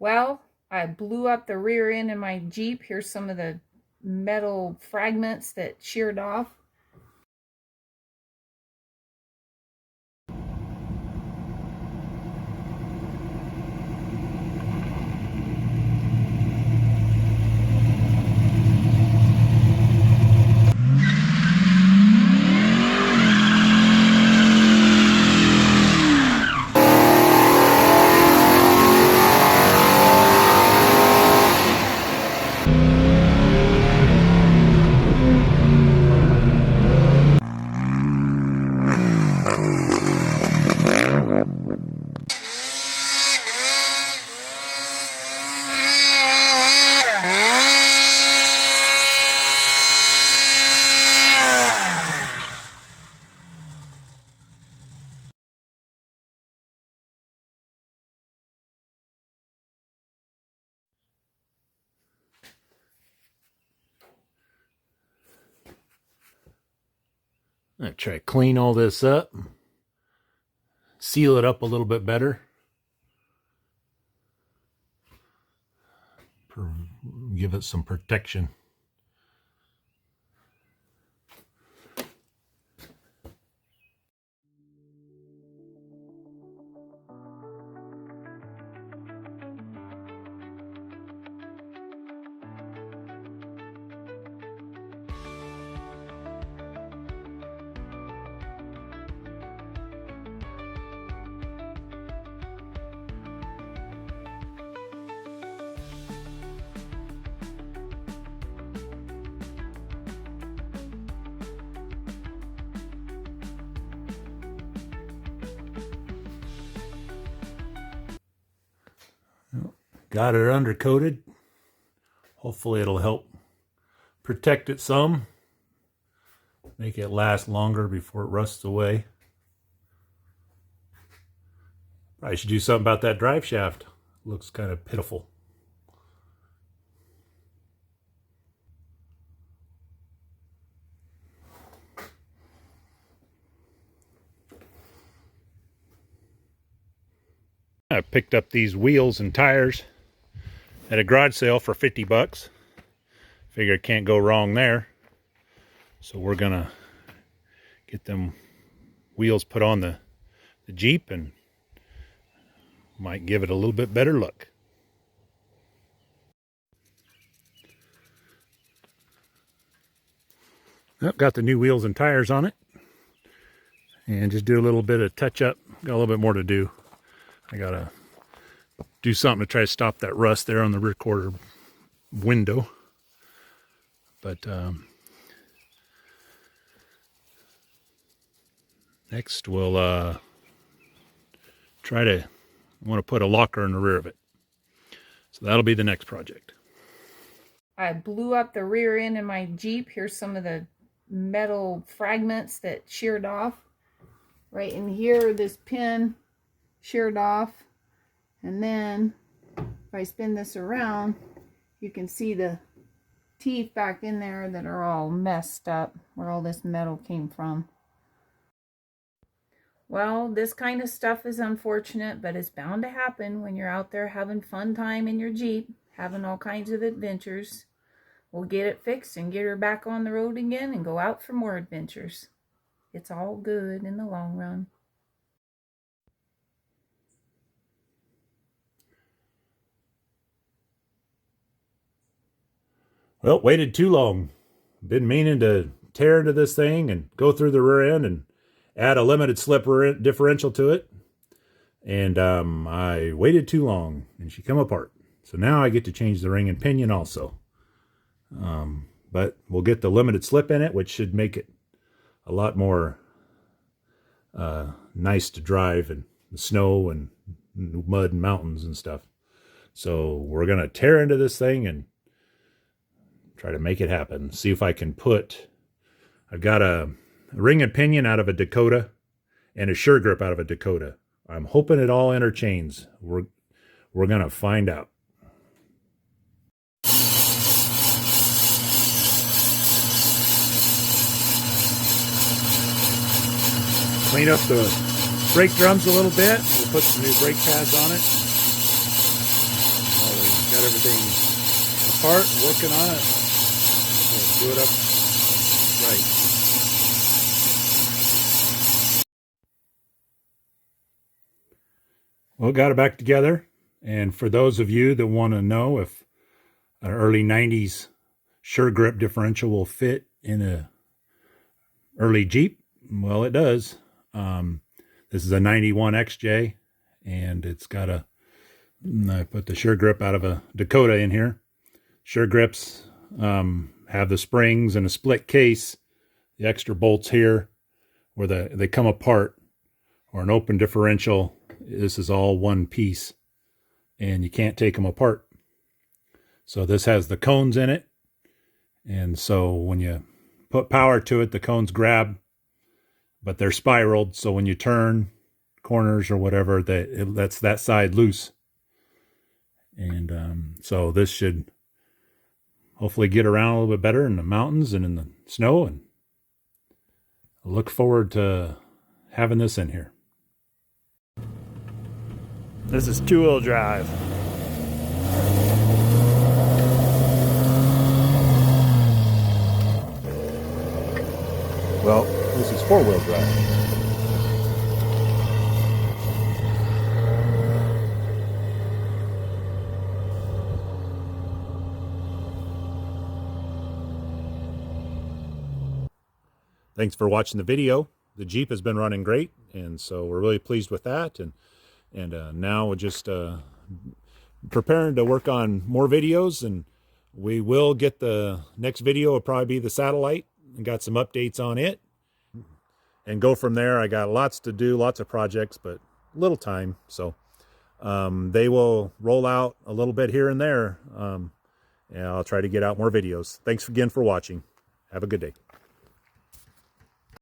Well, I blew up the rear end of my Jeep. Here's some of the metal fragments that sheared off. I'm going to try to clean all this up, seal it up a little bit better, give it some protection. Got it undercoated. Hopefully it'll help protect it some, make it last longer before it rusts away. Probably should do something about that drive shaft. Looks kind of pitiful. I picked up these wheels and tires at a garage sale for 50 bucks. Figure it can't go wrong there. So we're gonna get them wheels put on the Jeep and might give it a little bit better look. Yep, got the new wheels and tires on it. And just do a little bit of touch up. Got a little bit more to do. I gotta do something to try to stop that rust there on the rear quarter window. But next we'll try to, I want to put a locker in the rear of it. So that'll be the next project. I blew up the rear end of my Jeep. Here's some of the metal fragments that sheared off. Right in here, this pin sheared off. And then if I spin this around, you can see the teeth back in there that are all messed up, where all this metal came from. Well, this kind of stuff is unfortunate, but it's bound to happen when you're out there having fun time in your Jeep, having all kinds of adventures. We'll get it fixed and get her back on the road again and go out for more adventures. It's all good in the long run. Well, waited too long. Been meaning to tear into this thing and go through the rear end and add a limited slip differential to it. And I waited too long and she come apart. So now I get to change the ring and pinion also. But we'll get the limited slip in it, which should make it a lot more nice to drive in the snow and mud and mountains and stuff. So we're going to tear into this thing and try to make it happen. See if I can put, I've got a ring and pinion out of a Dakota and a sure grip out of a Dakota. I'm hoping it all interchains. We're going to find out. Clean up the brake drums a little bit. We'll put some new brake pads on it. got everything apart, working on it. So do it up right. Well, got it back together. And for those of you that want to know if an early 90s Sure Grip differential will fit in a early Jeep, well, it does. This is a 91 XJ, and it's got a, I put the Sure Grip out of a Dakota in here. Sure Grips have the springs and a split case, the extra bolts here where they come apart, or an open differential. This is all one piece, and you can't take them apart. So this has the cones in it, and so when you put power to it, the cones grab, but they're spiraled, so when you turn corners or whatever, that's that side loose. And so this should hopefully get around a little bit better in the mountains and in the snow, and I look forward to having this in here. This is two-wheel drive. Well, this is four-wheel drive. Thanks for watching the video. The Jeep has been running great, and so we're really pleased with that. And now we're just preparing to work on more videos, and we will get the next video will probably be the satellite, and got some updates on it, and go from there. I got lots to do, lots of projects, but little time. So they will roll out a little bit here and there, and I'll try to get out more videos. Thanks again for watching. Have a good day.